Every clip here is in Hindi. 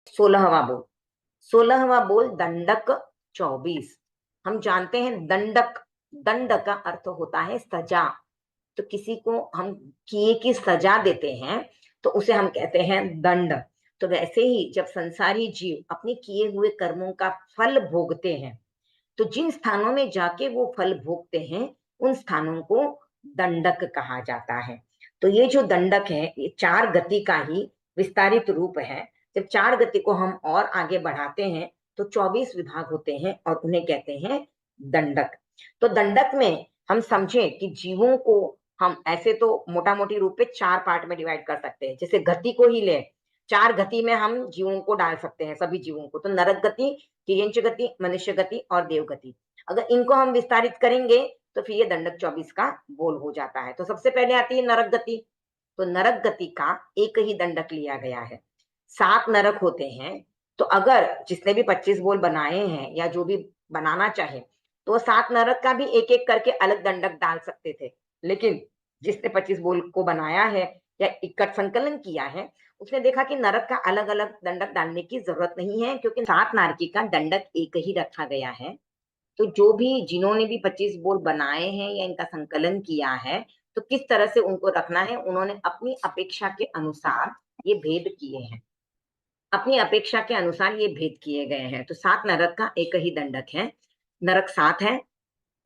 16वां बोल। 16वां बोल दंडक 24। हम जानते हैं दंडक, दंड का अर्थ होता है सजा। तो किसी को हम किए की सजा देते हैं तो उसे हम कहते हैं दंड। तो वैसे ही जब संसारी जीव अपने किए हुए कर्मों का फल भोगते हैं, तो जिन स्थानों में जाके वो फल भोगते हैं उन स्थानों को दंडक कहा जाता है। तो ये जो दंडक है ये चार गति का ही विस्तारित रूप है। जब चार गति को हम और आगे बढ़ाते हैं तो 24 विभाग होते हैं और उन्हें कहते हैं दंडक। तो दंडक में हम समझे कि जीवों को हम ऐसे तो मोटा मोटी रूप में चार पार्ट में डिवाइड कर सकते हैं। जैसे गति को ही ले, चार गति में हम जीवों को डाल सकते हैं, सभी जीवों को। तो नरक गति, तिर्यंच गति, मनुष्य गति और देव गति। अगर इनको हम विस्तारित करेंगे तो फिर ये दंडक 24 का बोल हो जाता है। तो सबसे पहले आती है नरक गति। तो नरक गति का एक ही दंडक लिया गया है। 7 नरक होते हैं। तो अगर जिसने भी 25 बोल बनाए हैं या जो भी बनाना चाहे तो 7 नरक का भी एक एक करके अलग दंडक डाल सकते थे। लेकिन जिसने 25 बोल को बनाया है या इकट्ठ संकलन किया है, उसने देखा कि नरक का अलग अलग दंडक डालने की जरूरत नहीं है, क्योंकि 7 नारकी का दंडक एक ही रखा गया है। तो जो भी जिन्होंने भी 25 बोल बनाए हैं या इनका संकलन किया है, तो किस तरह से उनको रखना है, उन्होंने अपनी अपेक्षा के अनुसार ये भेद किए हैं। अपनी अपेक्षा के अनुसार ये भेद किए गए हैं। तो 7 नरक का एक ही दंडक है। नरक 7 है।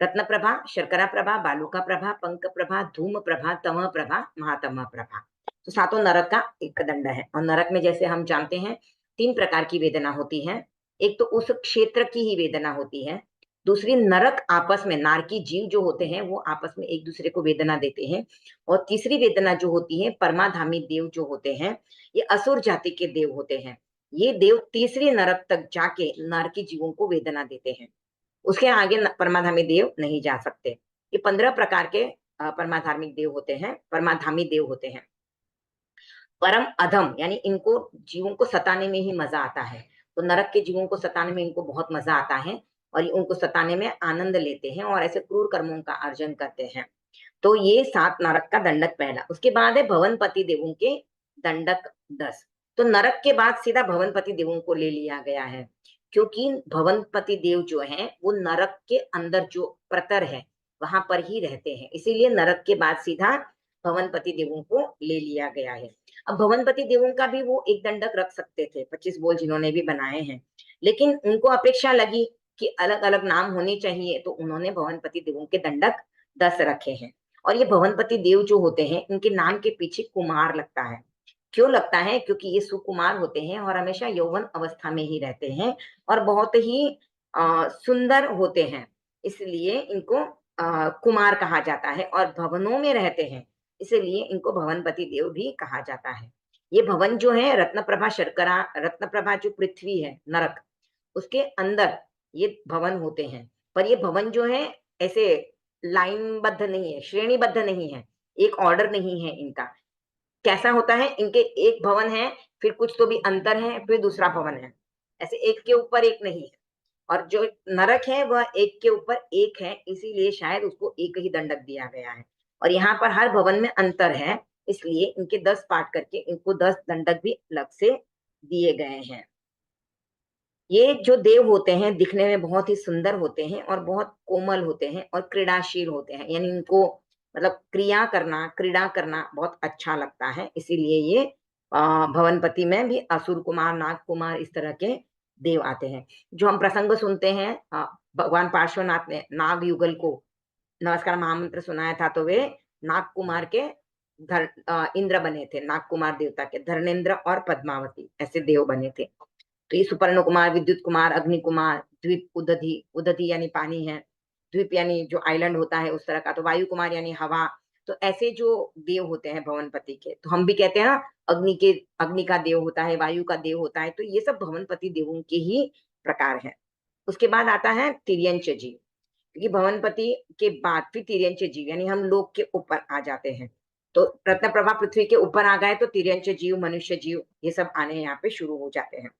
रत्न प्रभा, शर्करा प्रभा, बालुका प्रभा, पंक प्रभा, धूम प्रभा, तम प्रभा, महातम प्रभा। तो सातों नरक का एक दंड है। और नरक में जैसे हम जानते हैं 3 प्रकार की वेदना होती है। एक तो उस क्षेत्र की ही वेदना होती है। दूसरी, नरक आपस में, नारकी जीव जो होते हैं वो आपस में एक दूसरे को वेदना देते हैं। और तीसरी वेदना जो होती है, परमाधामी देव जो होते हैं, ये असुर जाति के देव होते हैं। ये देव तीसरी नरक तक जाके नारकी जीवों को वेदना देते हैं। उसके आगे परमाधामी देव नहीं जा सकते। ये 15 प्रकार के परमाधार्मिक देव होते हैं, परमाधामी देव होते हैं। परम अधम यानी इनको जीवों को सताने में ही मजा आता है। तो नरक के जीवों को सताने में इनको बहुत मजा आता है और ये उनको सताने में आनंद लेते हैं और ऐसे क्रूर कर्मों का अर्जन करते हैं। तो ये 7 नरक का दंडक पहला। उसके बाद है भवनपति देवों के दंडक 10। तो नरक के बाद सीधा भवनपति देवों को ले लिया गया है, क्योंकि भवनपति देव जो है वो नरक के अंदर जो प्रतर है वहां पर ही रहते हैं, इसीलिए नरक के बाद सीधा भवनपति देवों को ले लिया गया है। अब भवनपति देवों का भी वो एक दंडक रख सकते थे, 25 बोल जिन्होंने भी बनाए हैं, लेकिन उनको अपेक्षा लगी कि अलग अलग नाम होने चाहिए, तो उन्होंने भवनपति देवों के दंडक 10 रखे हैं। और ये भवनपति देव जो होते हैं इनके नाम के पीछे कुमार लगता है। क्यों लगता है? क्योंकि ये सुकुमार होते हैं और हमेशा यौवन अवस्था में ही रहते हैं और बहुत ही सुंदर होते हैं, इसलिए इनको कुमार कहा जाता है। और भवनों में रहते हैं, इसलिए इनको भवनपति देव भी कहा जाता है। ये भवन जो है रत्न प्रभा शर्करा, रत्न प्रभा जो पृथ्वी है नरक, उसके अंदर ये भवन होते हैं। पर ये भवन जो है ऐसे लाइनबद्ध नहीं है, श्रेणीबद्ध नहीं है, एक ऑर्डर नहीं है इनका। कैसा होता है, इनके एक भवन है, फिर कुछ तो भी अंतर है, फिर दूसरा भवन है, ऐसे एक के ऊपर एक नहीं है। और जो नरक है वह एक के ऊपर एक है, इसीलिए शायद उसको एक ही दंडक दिया गया है। और यहाँ पर हर भवन में अंतर है, इसलिए इनके 10 पार्ट करके इनको 10 दंडक भी अलग से दिए गए हैं। ये जो देव होते हैं दिखने में बहुत ही सुंदर होते हैं और बहुत कोमल होते हैं और क्रीड़ाशील होते हैं, यानी इनको मतलब क्रीड़ा करना बहुत अच्छा लगता है, इसीलिए ये भवनपति में भी असुर कुमार, नाग कुमार, इस तरह के देव आते हैं। जो हम प्रसंग सुनते हैं, भगवान पार्श्वनाथ ने नाग युगल को नमस्कार महामंत्र सुनाया था, तो वे नाग कुमार के इंद्र बने थे। नाग कुमार देवता के धर्मेंद्र और पद्मावती ऐसे देव बने थे। तो ये सुपर्ण कुमार, विद्युत कुमार, अग्नि कुमार, द्वीप उदधि, उदधि यानी पानी है, द्वीप यानी जो आइलैंड होता है उस तरह का, तो वायु कुमार यानी हवा। तो ऐसे जो देव होते हैं भवनपति के, तो हम भी कहते हैं ना अग्नि का देव होता है, वायु का देव होता है, तो ये सब भवनपति देवों के ही प्रकार है। उसके बाद आता है तिर्यंच जीव, क्योंकि भवनपति के बाद फिर तिर्यंच जीव यानी हम लोग के ऊपर आ जाते हैं। तो रत्न प्रभा पृथ्वी के ऊपर आ गए तो तिर्यंच जीव, मनुष्य जीव, ये सब आने यहाँ पे शुरू हो जाते हैं।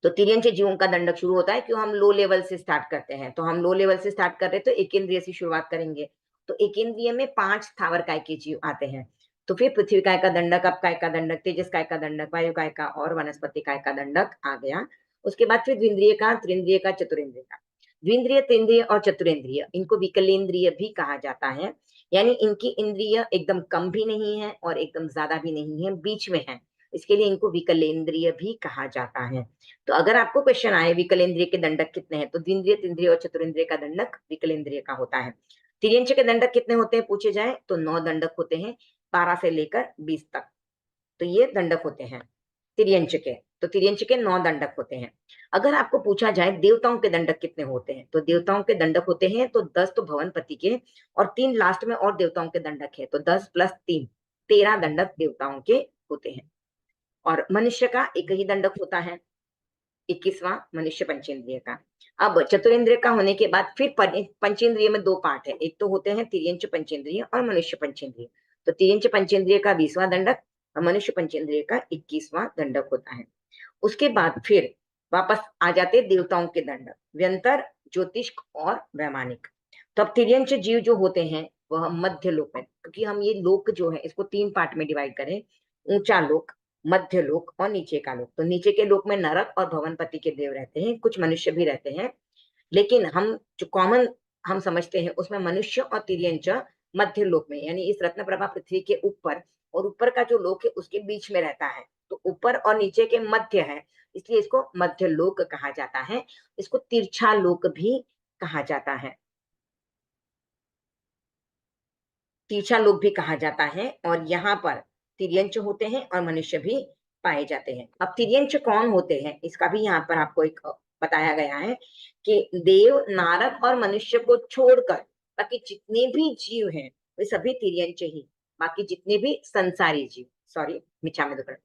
तो तिर्यंच जीवों का दंडक शुरू होता है, क्यों हम लो लेवल से स्टार्ट करते हैं, तो हम लो लेवल से स्टार्ट कर रहे हैं तो एक इंद्रिय से शुरुआत करेंगे। तो एक इंद्रिय में 5 स्थावर काय के जीव आते हैं। तो फिर पृथ्वी काय का दंडक, अब काय का दंडक, तेजस काय का दंडक, वायु काय का और वनस्पति काय का दंडक आ गया। उसके बाद फिर द्विंद्रिय का, त्रिंद्रिय का, चतुरेंद्रिय का। द्विंद्रिय, त्रिंद्रिय और चतुरेंद्रिय, इनको विकलेंद्रिय भी कहा जाता है। यानी इनकी इंद्रिय एकदम कम भी नहीं है और एकदम ज्यादा भी नहीं है, बीच में है, इसके लिए इनको विकलेंद्रिय भी कहा जाता है। तो अगर आपको क्वेश्चन आए विकलेंद्रिय के दंडक कितने हैं, तो द्विंद्रिय, त्रिंद्रिय और चतुरेंद्रिय का दंडक विकलेंद्रिय का होता है। तिर्यंच के दंडक कितने होते हैं पूछे जाए तो 9 दंडक होते हैं, 12 से लेकर 20 तक। तो ये दंडक होते हैं तिर्यंच के। तो तिर्यंच के 9 दंडक होते हैं। अगर आपको पूछा जाए देवताओं के दंडक कितने होते हैं, तो देवताओं के दंडक होते हैं तो 10 तो भवनपति के और 3 लास्ट में और देवताओं के दंडक है, तो 10 + 3 13 दंडक देवताओं के होते हैं। और मनुष्य का एक ही दंडक होता है, 21वां मनुष्य पंचेंद्रिय का। अब चतुरेंद्रिय का होने के बाद फिर पंचेंद्रिय में 2 पार्ट है, एक तो होते हैं तिर्यंच पंचेंद्रिय और मनुष्य पंचेंद्रिय। तो तिर्यंच पंचेंद्रिय का 20वां दंडक और मनुष्य पंचेंद्रिय का 21वां दंडक होता है। उसके बाद फिर वापस आ जाते देवताओं के दंडक, व्यंतर, ज्योतिष्क और वैमानिक। तो अब तिर्यंच जीव जो होते हैं वह मध्य लोक में, क्योंकि हम ये लोक जो है इसको 3 पार्ट में डिवाइड करें, ऊंचा लोक, मध्य लोक और नीचे का लोक। तो नीचे के लोक में नरक और भवनपति के देव रहते हैं, कुछ मनुष्य भी रहते हैं, लेकिन हम जो कॉमन हम समझते हैं उसमें मनुष्य और तिर्यंच मध्य लोक में, यानी इस रत्न प्रभा पृथ्वी के ऊपर, और ऊपर का जो लोक है उसके बीच में रहता है, तो ऊपर और नीचे के मध्य है, इसलिए इसको मध्य लोक कहा जाता है। इसको तिरछा लोक भी कहा जाता है, तिरछा लोक भी कहा जाता है। और यहाँ पर तिर्यंच होते हैं और मनुष्य भी पाए जाते हैं। अब तिर्यंच कौन होते हैं इसका भी यहाँ पर आपको एक बताया गया है कि देव, नारक और मनुष्य को छोड़कर बाकी जितने भी जीव हैं वे सभी तिर्यंच ही, बाकी जितने भी संसारी जीव, सॉरी मिच्छा में दुकर,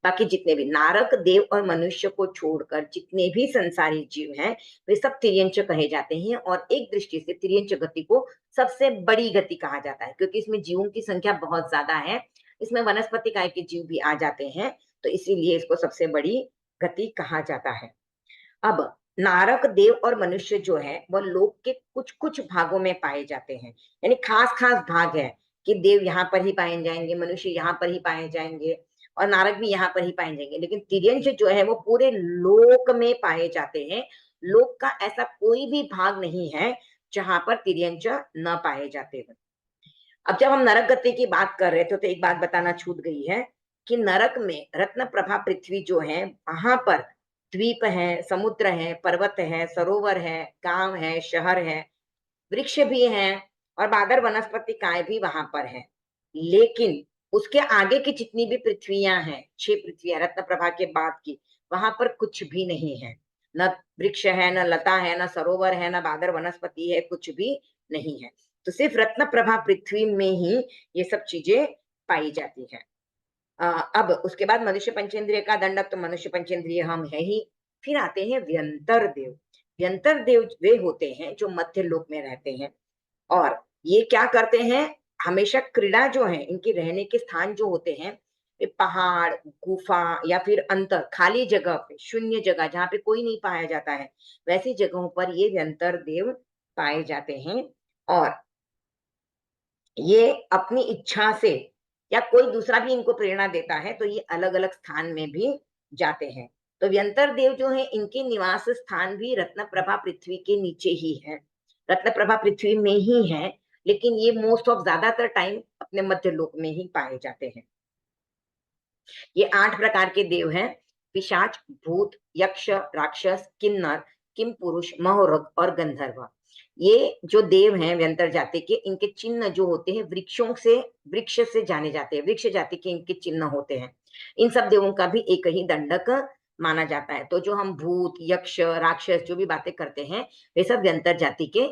बाकी जितने भी नारक, देव और मनुष्य को छोड़कर जितने भी संसारी जीव हैं वे सब तिर्यंच कहे जाते हैं। और एक दृष्टि से तिर्यंच गति को सबसे बड़ी गति कहा जाता है, क्योंकि इसमें जीवों की संख्या बहुत ज्यादा है, इसमें वनस्पति काय के जीव भी आ जाते हैं, तो इसीलिए इसको सबसे बड़ी गति कहा जाता है। अब नारक, देव और मनुष्य जो है वह लोक के कुछ कुछ भागों में पाए जाते हैं, यानी खास खास भाग है कि देव यहाँ पर ही पाए जाएंगे, मनुष्य यहाँ पर ही पाए जाएंगे और नारक भी यहाँ पर ही पाए जाएंगे, लेकिन तिर्यंच जो है वो पूरे लोक में पाए जाते हैं। लोक का ऐसा कोई भी भाग नहीं है जहां पर तिर्यंच न पाए जाते हैं। अब जब हम नरक गति की बात कर रहे थे तो एक बात बताना छूट गई है कि नरक में रत्न प्रभा पृथ्वी जो है वहां पर द्वीप है, समुद्र है, पर्वत है, सरोवर है, गांव है, शहर है, वृक्ष भी हैं और बादर वनस्पति काय भी वहां पर है। लेकिन उसके आगे की जितनी भी पृथ्वियां हैं, 6 पृथ्वियां रत्न प्रभा के बाद की, वहां पर कुछ भी नहीं है, न वृक्ष है, न लता है, न सरोवर है, न बादर वनस्पति है, कुछ भी नहीं है। तो सिर्फ रत्न प्रभा पृथ्वी में ही ये सब चीजें पाई जाती है। अब उसके बाद मनुष्य पंचेंद्रिय का दंडक, तो मनुष्य पंचेंद्रिय हम है ही। फिर आते हैं व्यंतर देव। व्यंतर देव वे होते हैं जो मध्य लोक में रहते हैं, और ये क्या करते हैं, हमेशा क्रीड़ा जो है, इनके रहने के स्थान जो होते हैं वे पहाड़, गुफा या फिर अंतर खाली जगह पे, शून्य जगह जहाँ पे कोई नहीं पाया जाता है, वैसी जगहों पर ये व्यंतर देव पाए जाते हैं। और ये अपनी इच्छा से या कोई दूसरा भी इनको प्रेरणा देता है तो ये अलग अलग स्थान में भी जाते हैं। तो व्यंतर देव जो है इनके निवास स्थान भी रत्न प्रभा पृथ्वी के नीचे ही है, रत्न प्रभा पृथ्वी में ही है, लेकिन ये मोस्ट ऑफ ज्यादातर टाइम अपने मध्य लोक में ही पाए जाते हैं। ये 8 प्रकार के देव हैं, पिशाच, भूत, यक्ष, राक्षस, किन्नर, किम पुरुष, महोरग और गंधर्व। ये जो देव हैं व्यंतर जाति के, इनके चिन्ह जो होते हैं वृक्षों से, वृक्ष से जाने जाते हैं, वृक्ष जाति के इनके चिन्ह होते हैं। इन सब देवों का भी एक ही दंडक माना जाता है। तो जो हम भूत, यक्ष, राक्षस जो भी बातें करते हैं वे सब व्यंतर जाति के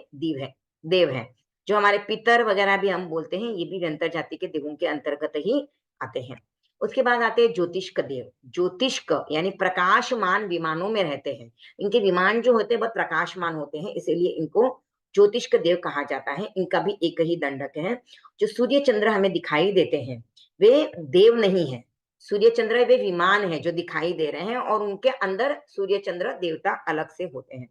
देव हैं। जो हमारे पितर वगैरह भी हम बोलते हैं ये भी व्यंतर जाति के देवों के अंतर्गत ही आते हैं। उसके बाद आते हैं ज्योतिष्क देव। ज्योतिष्क यानी प्रकाशमान विमानों में रहते हैं, इनके विमान जो होते हैं बहुत प्रकाशमान होते हैं, इसीलिए इनको ज्योतिष्क देव कहा जाता है। इनका भी एक ही दंडक है। जो सूर्य चंद्र हमें दिखाई देते हैं वे देव नहीं है, सूर्य चंद्र वे विमान है जो दिखाई दे रहे हैं, और उनके अंदर सूर्य चंद्र देवता अलग से होते हैं।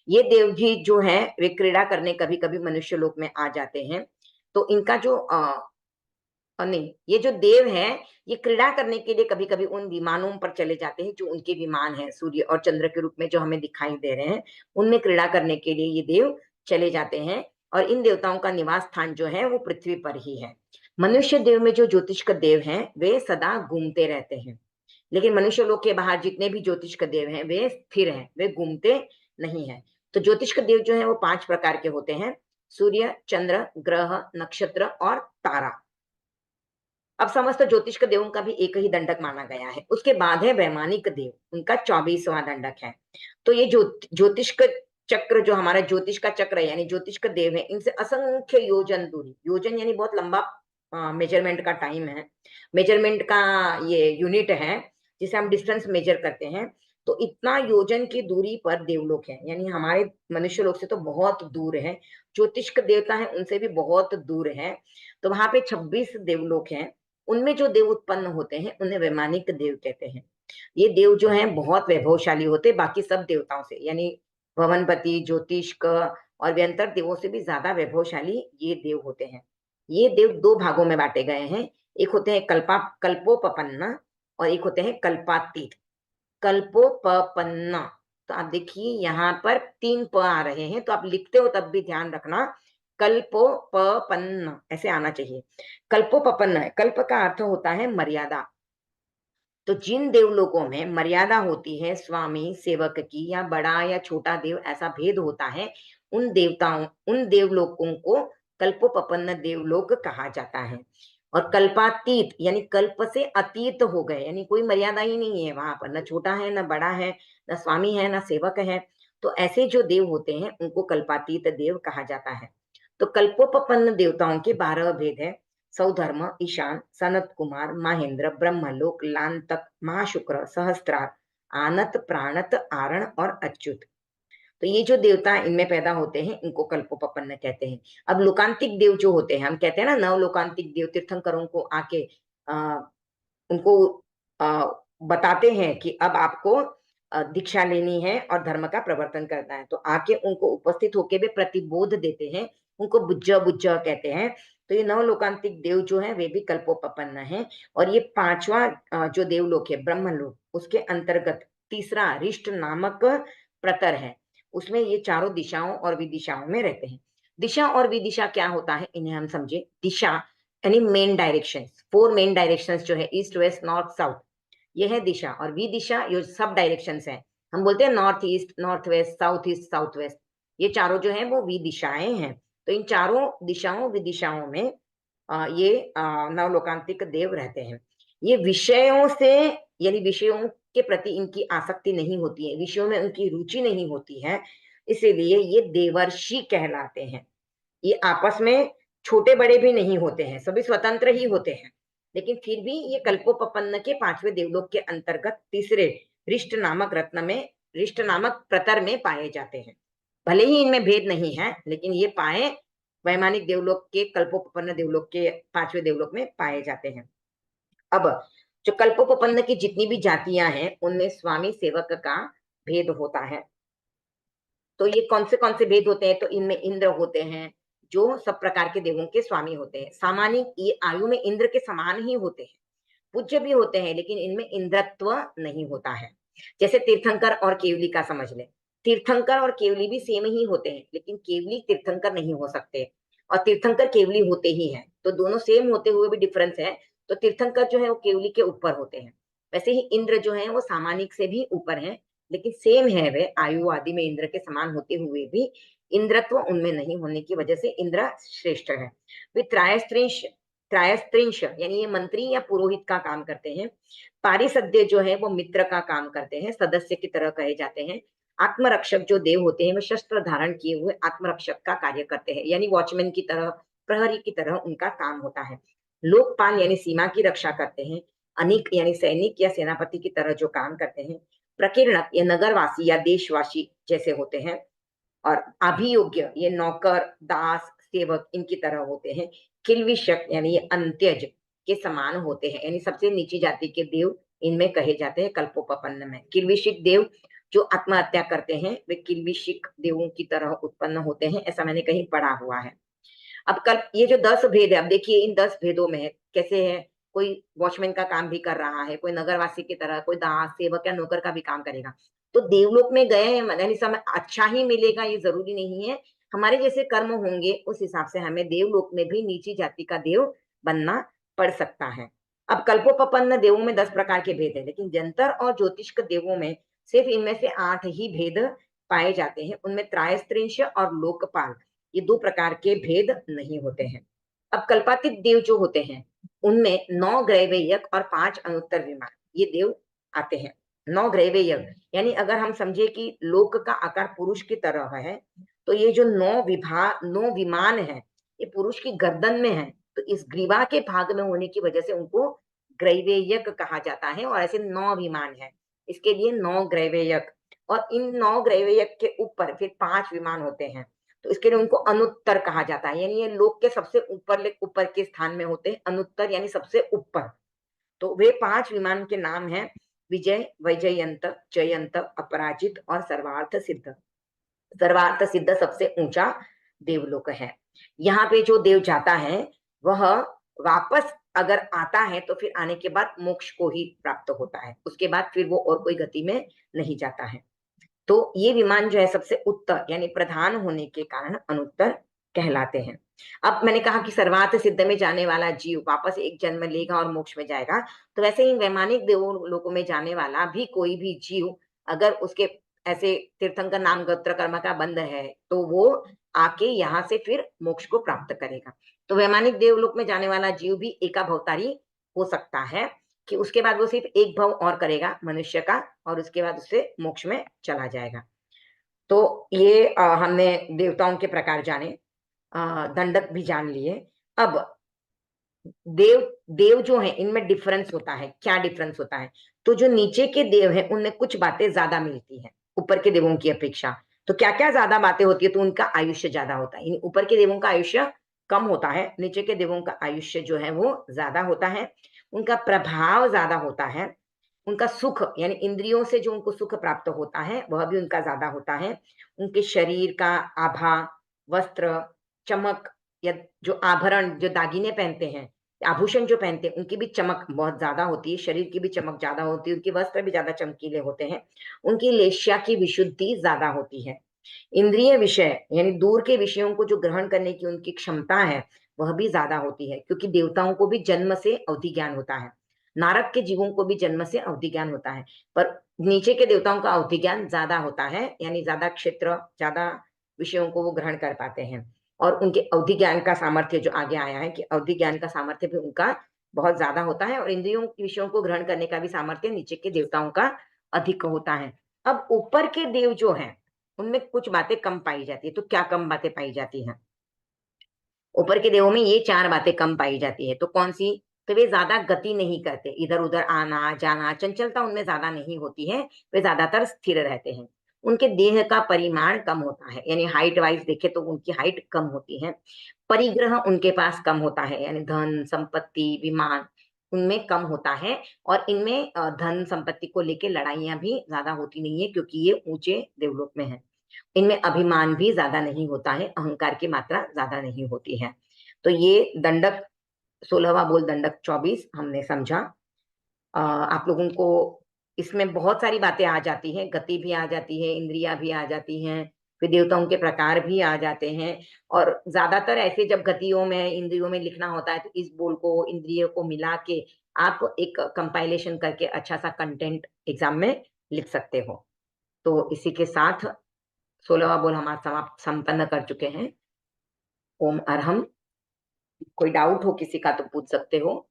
ये देव भी जो है वे क्रीड़ा करने कभी कभी मनुष्य लोक में आ जाते हैं। तो इनका जो और नहीं, ये जो देव है ये क्रीड़ा करने के लिए कभी कभी उन विमानों पर चले जाते हैं जो उनके विमान हैं, सूर्य और चंद्र के रूप में जो हमें दिखाई दे रहे हैं, उनमें क्रीड़ा करने के लिए ये देव चले जाते हैं। और इन देवताओं का निवास स्थान जो है वो पृथ्वी पर ही है। मनुष्य देव में जो ज्योतिष का देव हैं वे सदा घूमते रहते हैं, लेकिन मनुष्य लोग के बाहर जितने भी ज्योतिष का देव हैं वे स्थिर हैं, वे घूमते नहीं है। तो ज्योतिष का देव जो है वो 5 प्रकार के होते हैं: सूर्य, चंद्र, ग्रह, नक्षत्र और तारा। अब समस्त ज्योतिष के देवों का भी एक ही दंडक माना गया है। उसके बाद है वैमानिक देव, उनका 24वां दंडक है। तो ये ज्योतिष का चक्र, जो हमारा ज्योतिष का चक्र है यानी ज्योतिष का देव है, इनसे असंख्य योजन दूरी, योजन यानी बहुत लंबा मेजरमेंट का टाइम है, मेजरमेंट का ये यूनिट है जिसे हम डिस्टेंस मेजर करते हैं। तो इतना योजन की दूरी पर देवलोक है, यानी हमारे मनुष्य लोक से तो बहुत दूर है। ज्योतिष का देवता है उनसे भी बहुत दूर है। तो वहां पे 26 देवलोक हैं। उनमें जो देव उत्पन्न होते हैं उन्हें वैमानिक देव कहते हैं। ये देव जो हैं बहुत वैभवशाली होते हैं बाकी सब देवताओं से, यानी भवनपति, ज्योतिष्क और व्यंतर देवों से भी ज्यादा वैभवशाली ये देव होते हैं। ये देव 2 भागों में बांटे गए हैं। एक होते हैं कल्पोपपन्ना और एक होते हैं कल्पातीत। कल्पोपपन्ना, तो आप देखिए यहाँ पर 3 प आ रहे हैं, तो आप लिखते हो तब भी ध्यान रखना कल्पोपपन्न ऐसे आना चाहिए। कल्पोपपन्न है, कल्प का अर्थ होता है मर्यादा। तो जिन देवलोकों में मर्यादा होती है स्वामी सेवक की, या बड़ा या छोटा देव ऐसा भेद होता है, उन देवलोकों को कल्पोपपन्न देवलोक कहा जाता है। और कल्पातीत यानी कल्प से अतीत हो गए, यानी कोई मर्यादा ही नहीं है वहां पर, न छोटा है न बड़ा है, न स्वामी है न सेवक है। तो ऐसे जो देव होते हैं उनको कल्पातीत देव कहा जाता है। तो कल्पोपपन्न देवताओं के 12 भेद है: सौधर्म, ईशान, सनत कुमार, महेंद्र, ब्रह्मलोक, लांतक, महाशुक्र, सहस्त्रार, आनत, प्राणत, आरण और अच्युत। तो ये जो देवता इनमें पैदा होते हैं इनको कल्पोपपन्न कहते हैं। अब लोकांतिक देव जो होते हैं, हम कहते हैं ना नव लोकांतिक देव, तीर्थंकरों को आके आ, उनको आ, बताते हैं कि अब आपको दीक्षा लेनी है और धर्म का प्रवर्तन करना है, तो आके उनको उपस्थित होके भी प्रतिबोध देते हैं, उनको बुज्जा बुज्जा कहते हैं। तो ये नव लोकांतिक देव जो है वे भी कल्पोपपन्न है। और ये 5वां जो देवलोक है ब्रह्मलोक, उसके अंतर्गत तीसरा रिष्ट नामक प्रतर है। उसमें ये चारों दिशाओं और विदिशाओं में रहते हैं। दिशा और विदिशा क्या होता है इन्हें हम समझे। दिशा यानी मेन डायरेक्शन, 4 मेन डायरेक्शन जो है ईस्ट वेस्ट नॉर्थ साउथ, ये है दिशा। और विदिशा ये सब डायरेक्शन है, हम बोलते हैं north east north west, south east south west, ये चारों जो है वो विदिशाएं हैं। तो इन चारों दिशाओं विदिशाओं में ये नवलोकांतिक देव रहते हैं। ये विषयों से, यानी विषयों के प्रति इनकी आसक्ति नहीं होती है, विषयों में उनकी रुचि नहीं होती है, इसीलिए ये देवर्षि कहलाते हैं। ये आपस में छोटे बड़े भी नहीं होते हैं, सभी स्वतंत्र ही होते हैं, लेकिन फिर भी ये कल्पोपपन्न के 5वें देवलोक के अंतर्गत तीसरे रिष्ट नामक रत्न में, रिष्ट नामक प्रतर में पाए जाते हैं। भले ही इनमें भेद नहीं है, लेकिन ये पाए वैमानिक देवलोक के, कल्पोपपन्न देवलोक के 5वें देवलोक में पाए जाते हैं। अब जो कल्पोपपन्न की जितनी भी जातियां हैं उनमें स्वामी सेवक का भेद होता है। तो ये कौन से भेद होते हैं, तो इनमें इंद्र होते हैं जो सब प्रकार के देवों के स्वामी होते हैं। सामान्य ये आयु में इंद्र के समान ही होते हैं, पूज्य भी होते हैं, लेकिन इनमें इंद्रत्व नहीं होता है। जैसे तीर्थंकर और केवली का समझ ले, तीर्थंकर और केवली भी सेम ही होते हैं, लेकिन केवली तीर्थंकर नहीं हो सकते और तीर्थंकर केवली होते ही हैं। तो दोनों सेम होते हुए भी डिफरेंस है। तो तीर्थंकर जो है वो केवली के ऊपर होते हैं, वैसे ही इंद्र जो है वो सामानिक से भी ऊपर है, लेकिन सेम है, वे आयु आदि में इंद्र के समान होते हुए भी इंद्रत्व उनमें नहीं होने की वजह से इंद्र श्रेष्ठ है। वे त्रायस्त्रिंश यानी ये मंत्री या पुरोहित का काम करते हैं। पारिसद्य जो है वो मित्र का काम करते हैं, सदस्य की तरह कहे जाते हैं। आत्मरक्षक जो देव होते हैं वो शस्त्र धारण किए हुए आत्मरक्षक का कार्य करते हैं, यानी वॉचमैन की तरह, प्रहरी की तरह उनका काम होता है। लोकपाल यानी सीमा की रक्षा करते हैं। अनिक यानी सैनिक या सेनापति की तरह जो काम करते हैं। प्रकीर्णक ये नगरवासी या देशवासी जैसे होते हैं। और अभियोग्य ये नौकर दास सेवक इनकी तरह होते हैं। किल्विषक यानी ये अंत्यज के समान होते हैं, यानी सबसे नीची जाति के देव इनमें कहे जाते हैं कल्पोपपन्न में। किल्विषिक देव जो आत्महत्या करते हैं वे किल्विषिक देवों की तरह उत्पन्न होते हैं, ऐसा मैंने कहीं पढ़ा हुआ है। अब कल ये जो 10 भेद है, अब देखिए इन 10 भेदों में कैसे है, कोई वॉचमैन का काम भी कर रहा है, कोई नगरवासी की तरह, कोई दास सेवक या नौकर का भी काम करेगा। तो देवलोक में गए हैं यानी समय अच्छा ही मिलेगा ये जरूरी नहीं है। हमारे जैसे कर्म होंगे उस हिसाब से हमें देवलोक में भी नीची जाति का देव बनना पड़ सकता है। अब कल्पोपपन्न देवों में 10 प्रकार के भेद है, लेकिन जंतर और ज्योतिष देवों में सिर्फ इनमें से 8 ही भेद पाए जाते हैं। उनमें त्रायस्त्रिंश और लोकपाल ये 2 प्रकार के भेद नहीं होते हैं। अब कल्पातीत देव जो होते हैं उनमें 9 ग्रैवेयक और 5 अनुत्तर विमान ये देव आते हैं। 9 ग्रैवेयक यानी अगर हम समझे कि लोक का आकार पुरुष की तरह है, तो ये जो 9 विमान है ये पुरुष की गर्दन में है, तो इस ग्रीवा के भाग में होने की वजह से उनको ग्रैवेयक कहा जाता है। और ऐसे 9 विमान है, इसके लिए 9 ग्रैवेयक। और इन 9 ग्रैवेयक के ऊपर फिर 5 विमान होते हैं, तो इसके लिए उनको अनुत्तर कहा जाता है। यानी ये लोक के सबसे ऊपर के स्थान में होते हैं, अनुत्तर यानी सबसे ऊपर। तो वे 5 विमान के नाम हैं विजय, वैजयंत, जयंत, अपराजित और सर्वार्थ सिद्ध। सर्वार्थ सिद्ध सबसे ऊंचा देवलोक है। यहाँ पे जो देव जाता है वह वापस अगर आता है तो फिर आने के बाद मोक्ष को ही प्राप्त होता है, उसके बाद फिर वो और कोई गति में नहीं जाता है। तो ये विमान जो है सबसे उत्तर यानी प्रधान होने के कारण अनुत्तर कहलाते हैं। अब मैंने कहा कि सर्वार्थ सिद्ध में जाने वाला जीव वापस एक जन्म लेगा और मोक्ष में जाएगा, तो वैसे ही वैमानिक देवों लोकों में जाने वाला भी कोई भी जीव अगर उसके ऐसे तीर्थंकर नाम गोत्र कर्म का बंध है तो वो आके यहाँ से फिर मोक्ष को प्राप्त करेगा। तो वैमानिक देवलोक में जाने वाला जीव भी एकाभवतारी हो सकता है कि उसके बाद वो सिर्फ एक भव और करेगा मनुष्य का और उसके बाद उससे मोक्ष में चला जाएगा। तो ये हमने देवताओं के प्रकार जाने, दंडक भी जान लिए। अब देव देव जो है इनमें डिफरेंस होता है, क्या डिफरेंस होता है? तो जो नीचे के देव है उनमें कुछ बातें ज्यादा मिलती हैं ऊपर के देवों की अपेक्षा। तो क्या क्या ज्यादा बातें होती है? तो उनका आयुष्य ज्यादा होता है, ऊपर के देवों का आयुष्य कम होता है, नीचे के देवों का आयुष्य जो है वो ज्यादा होता है। उनका प्रभाव ज्यादा होता है, उनका सुख यानी इंद्रियों से जो उनको सुख प्राप्त होता है वह भी उनका ज्यादा होता है। उनके शरीर का आभा, वस्त्र, चमक या जो आभरण जो दागिने पहनते हैं, आभूषण जो पहनते हैं उनकी भी चमक बहुत ज्यादा होती है, शरीर की भी चमक ज्यादा होती है, उनके वस्त्र भी ज्यादा चमकीले होते हैं। उनकी लेश्या की विशुद्धि ज्यादा होती है। इंद्रिय विषय यानी दूर के विषयों को जो ग्रहण करने की उनकी क्षमता है वह भी ज्यादा होती है, क्योंकि देवताओं को भी जन्म से अवधि ज्ञान होता है, नारक के जीवों को भी जन्म से अवधि ज्ञान होता है, पर नीचे के देवताओं का अवधि ज्ञान ज्यादा होता है, यानी ज्यादा क्षेत्र ज्यादा विषयों को वो ग्रहण कर पाते हैं। और उनके अवधि ज्ञान का सामर्थ्य जो आगे आया है कि अवधि ज्ञान का सामर्थ्य भी उनका बहुत ज्यादा होता है, और इंद्रियों के विषयों को ग्रहण करने का भी सामर्थ्य नीचे के देवताओं का अधिक होता है। अब ऊपर के देव जो है उनमें कुछ बातें कम पाई जाती है। तो क्या कम बातें पाई जाती हैं? ऊपर के देवों में ये 4 बातें कम पाई जाती है। तो कौन सी? तो वे ज्यादा गति नहीं करते, इधर उधर आना जाना, चंचलता उनमें ज्यादा नहीं होती है, वे ज्यादातर स्थिर रहते हैं। उनके देह का परिमाण कम होता है, यानी हाइट वाइज देखे तो उनकी हाइट कम होती है। परिग्रह उनके पास कम होता है, यानी धन संपत्ति विमान उनमें कम होता है। और इनमें धन संपत्ति को लेके लड़ाइयां भी ज्यादा होती नहीं है, क्योंकि ये ऊंचे देवलोक में है। इनमें अभिमान भी ज्यादा नहीं होता है, अहंकार की मात्रा ज्यादा नहीं होती है। तो ये दंडक 16वां बोल दंडक 24 हमने समझा। आप लोगों को इसमें बहुत सारी बातें आ जाती हैं, गति भी आ जाती है, इंद्रियां भी आ जाती हैं, फिर देवताओं के प्रकार भी आ जाते हैं। और ज्यादातर ऐसे जब गतियों में इंद्रियों में लिखना होता है तो इस बोल को इंद्रियों को मिला के आप एक कंपाइलेशन करके अच्छा सा कंटेंट एग्जाम में लिख सकते हो। तो इसी के साथ 16वां बोल हमारा समाप्त संपन्न कर चुके हैं। ओम अरहम। कोई डाउट हो किसी का तो पूछ सकते हो।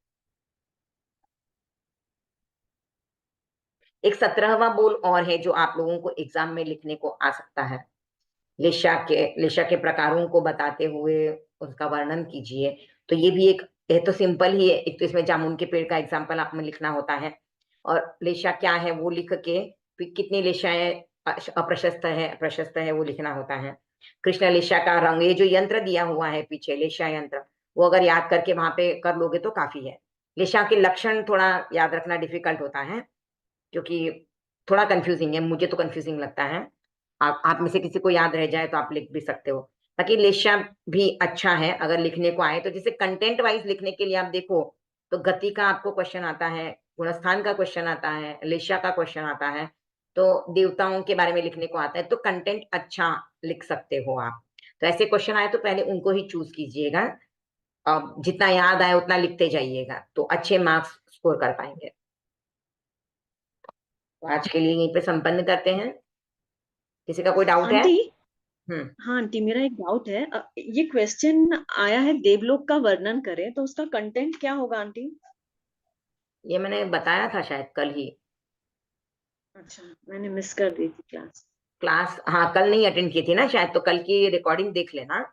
एक 17वां बोल और है जो आप लोगों को एग्जाम में लिखने को आ सकता है। लिशा के प्रकारों को बताते हुए उसका वर्णन कीजिए। तो ये भी एक, ये तो सिंपल ही है, एक तो इसमें जामुन के पेड़ का एग्जाम्पल आप में लिखना होता है, और लेशा क्या है वो लिख के फिर कितनी लेशाएं अप्रशस्त है प्रशस्त है वो लिखना होता है। कृष्ण लेशा का रंग, ये जो यंत्र दिया हुआ है पीछे लेशा यंत्र, वो अगर याद करके वहां पे कर लोगे तो काफी है। लेशा के लक्षण थोड़ा याद रखना डिफिकल्ट होता है, क्योंकि थोड़ा कंफ्यूजिंग है, मुझे तो कंफ्यूजिंग लगता है। आप में से किसी को याद रह जाए तो आप लिख भी सकते हो। बाकी लेशा भी अच्छा है अगर लिखने को आए तो। जैसे कंटेंट वाइज लिखने के लिए आप देखो तो गति का आपको क्वेश्चन आता है, गुणस्थान का क्वेश्चन आता है, लेशा का क्वेश्चन आता है, तो देवताओं के बारे में लिखने को आता है, तो कंटेंट अच्छा लिख सकते हो आप। तो ऐसे क्वेश्चन आए तो पहले उनको ही चूज कीजिएगा। अब जितना याद आए उतना लिखते जाइएगा तो अच्छे मार्क्स स्कोर कर पाएंगे। तो आज के लिए यहीं पे संपन्न करते हैं। किसी का कोई डाउट है? आंटी, हम्म। हाँ आंटी, मेरा एक डाउट है। ये क्वेश्चन आया है देवलोक का वर्णन करें, तो उसका कंटेंट क्या होगा आंटी? ये मैंने बताया था शायद कल ही। अच्छा, मैंने मिस कर दी थी क्लास। क्लास, हाँ कल नहीं अटेंड की थी ना शायद, तो कल की रिकॉर्डिंग देख लेना,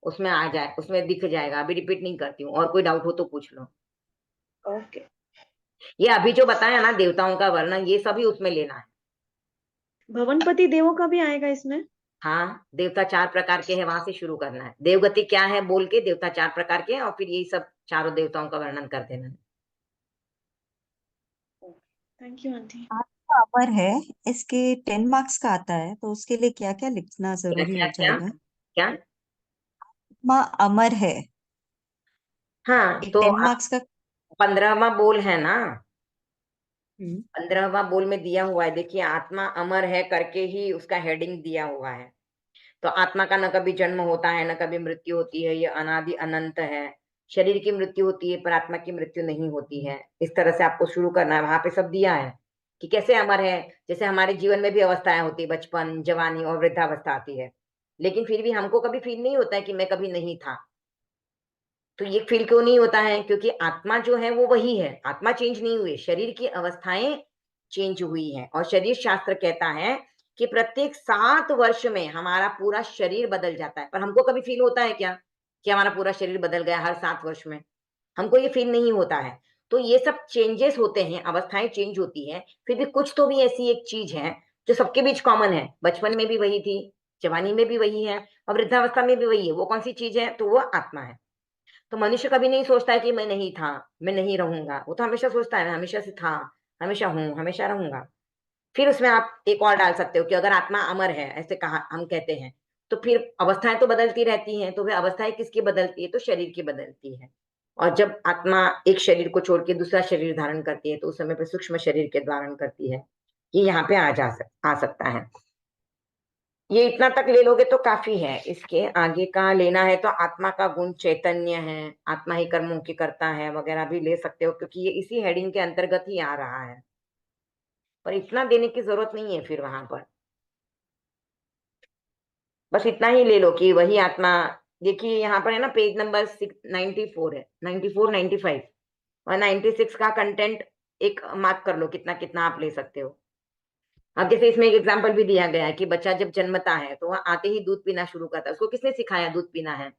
उसमें आ जाए, उसमें दिख जाएगा। अभी रिपीट नहीं करती हूँ, और कोई डाउट हो तो पूछ लो। ओके। ये अभी जो बताया ना देवताओं का वर्णन, ये सभी उसमें लेना है। भवनपति देवों का भी आएगा इसमें? हाँ, देवता चार प्रकार के हैं, वहां से शुरू करना है। देवगति क्या है बोल के देवता चार प्रकार के हैं, और फिर यही सब चारों देवताओं का वर्णन कर देना है। Thank you aunty. आत्मा अमर है, इसके 10 मार्क्स का आता है, तो उसके लिए क्या क्या लिखना क्या जरूरी क्या हो क्या जाएगा? क्या? आत्मा अमर है, हाँ एक तो 10 मार्क्स का। 15वां बोल है ना, हम्म। 15वां बोल में दिया हुआ है, देखिए आत्मा अमर है करके ही उसका हेडिंग दिया हुआ है। तो आत्मा का न कभी जन्म होता है न कभी मृत्यु होती है, ये अनादि अनंत है। शरीर की मृत्यु होती है पर आत्मा की मृत्यु नहीं होती है। इस तरह से आपको शुरू करना है, वहां पे सब दिया है कि कैसे अमर है। जैसे हमारे जीवन में भी अवस्थाएं होती है, बचपन, जवानी और वृद्धावस्था आती है, लेकिन फिर भी हमको कभी फील नहीं होता है कि मैं कभी नहीं था। तो ये फील क्यों नहीं होता है? क्योंकि आत्मा जो है वो वही है, आत्मा चेंज नहीं हुई, शरीर की अवस्थाएं चेंज हुई है। और शरीर शास्त्र कहता है कि प्रत्येक 7 वर्ष में हमारा पूरा शरीर बदल जाता है। पर हमको कभी फील होता है क्या कि हमारा पूरा शरीर बदल गया हर 7 वर्ष में? हमको ये फील नहीं होता है। तो ये सब चेंजेस होते हैं, अवस्थाएं चेंज होती है, फिर भी कुछ तो भी ऐसी एक चीज है जो सबके बीच कॉमन है। बचपन में भी वही थी, जवानी में भी वही है, और वृद्धावस्था में भी वही है। वो कौन सी चीज है? तो वो आत्मा है। तो मनुष्य कभी नहीं सोचता है कि मैं नहीं था, मैं नहीं रहूंगा। वो तो हमेशा सोचता है मैं हमेशा से था, हमेशा हूं, हमेशा रहूंगा। फिर उसमें आप एक और डाल सकते हो कि अगर आत्मा अमर है, ऐसे कहा हम कहते हैं, तो फिर अवस्थाएं तो बदलती रहती हैं। तो फिर अवस्थाएं किसकी बदलती है? तो शरीर की बदलती है। और जब आत्मा एक शरीर को छोड़ के दूसरा शरीर धारण करती है तो उस समय पे सूक्ष्म शरीर के धारण करती है। ये यहाँ पे आ सकता है। ये इतना तक ले लोगे तो काफी है। इसके आगे का लेना है तो आत्मा का गुण चैतन्य है, आत्मा ही कर्मों की करता है वगैरह भी ले सकते हो, क्योंकि ये इसी हेडिंग के अंतर्गत ही आ रहा है। पर इतना देने की जरूरत नहीं है फिर वहां पर। बस इतना ही ले लो कि वही आत्मा। देखिए यहाँ पर है ना, पेज नंबर 94 है, 94, 95 और 96 का कंटेंट एक मार्क कर लो, कितना कितना आप ले सकते हो। अब जैसे इसमें एक एग्जाम्पल भी दिया गया है कि बच्चा जब जन्मता है तो वह आते ही दूध पीना शुरू करता है। उसको किसने सिखाया दूध पीना है?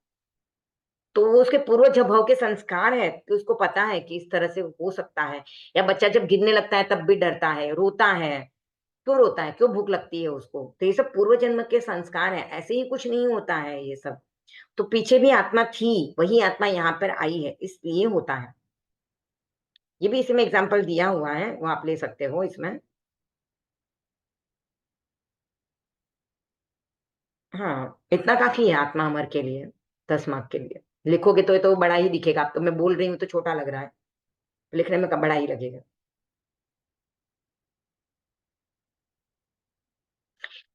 तो वो उसके पूर्व भव के संस्कार है कि उसको पता है कि इस तरह से हो सकता है। या बच्चा जब गिरने लगता है तब भी डरता है, रोता है। क्यों रोता है? क्यों भूख लगती है उसको? तो ये सब पूर्व जन्म के संस्कार है, ऐसे ही कुछ नहीं होता है ये सब। तो पीछे भी आत्मा थी, वही आत्मा यहाँ पर आई है, इसलिए होता है। ये भी इसमें एग्जाम्पल दिया हुआ है, वो आप ले सकते हो इसमें। हाँ, इतना काफी है आत्मा अमर के लिए, 10 मार्क के लिए। लिखोगे तो ये तो बड़ा ही दिखेगा। अब तो मैं बोल रही हूँ तो छोटा लग रहा है, लिखने में बड़ा ही लगेगा।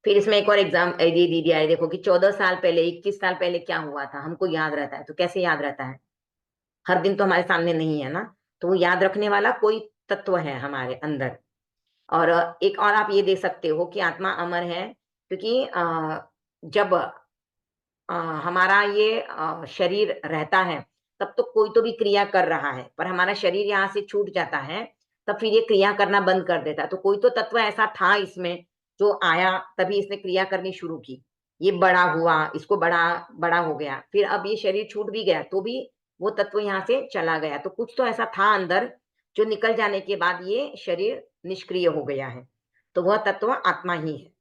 फिर इसमें एक और एग्जाम दे दी दिया है, देखो कि 14 साल पहले, 21 साल पहले क्या हुआ था, हमको याद रहता है। तो कैसे याद रहता है? हर दिन तो हमारे सामने नहीं है ना। तो वो याद रखने वाला कोई तत्व है हमारे अंदर। और एक और आप ये दे सकते हो कि आत्मा अमर है क्योंकि जब हमारा ये शरीर रहता है तब तो कोई तो भी क्रिया कर रहा है, पर हमारा शरीर यहाँ से छूट जाता है तब फिर ये क्रिया करना बंद कर देता है। तो कोई तो तत्व ऐसा था इसमें जो आया, तभी इसने क्रिया करनी शुरू की। ये बड़ा हुआ, इसको बड़ा बड़ा हो गया, फिर अब ये शरीर छूट भी गया तो भी वो तत्व यहाँ से चला गया। तो कुछ तो ऐसा था अंदर जो निकल जाने के बाद ये शरीर निष्क्रिय हो गया है। तो वह तत्व आत्मा ही है।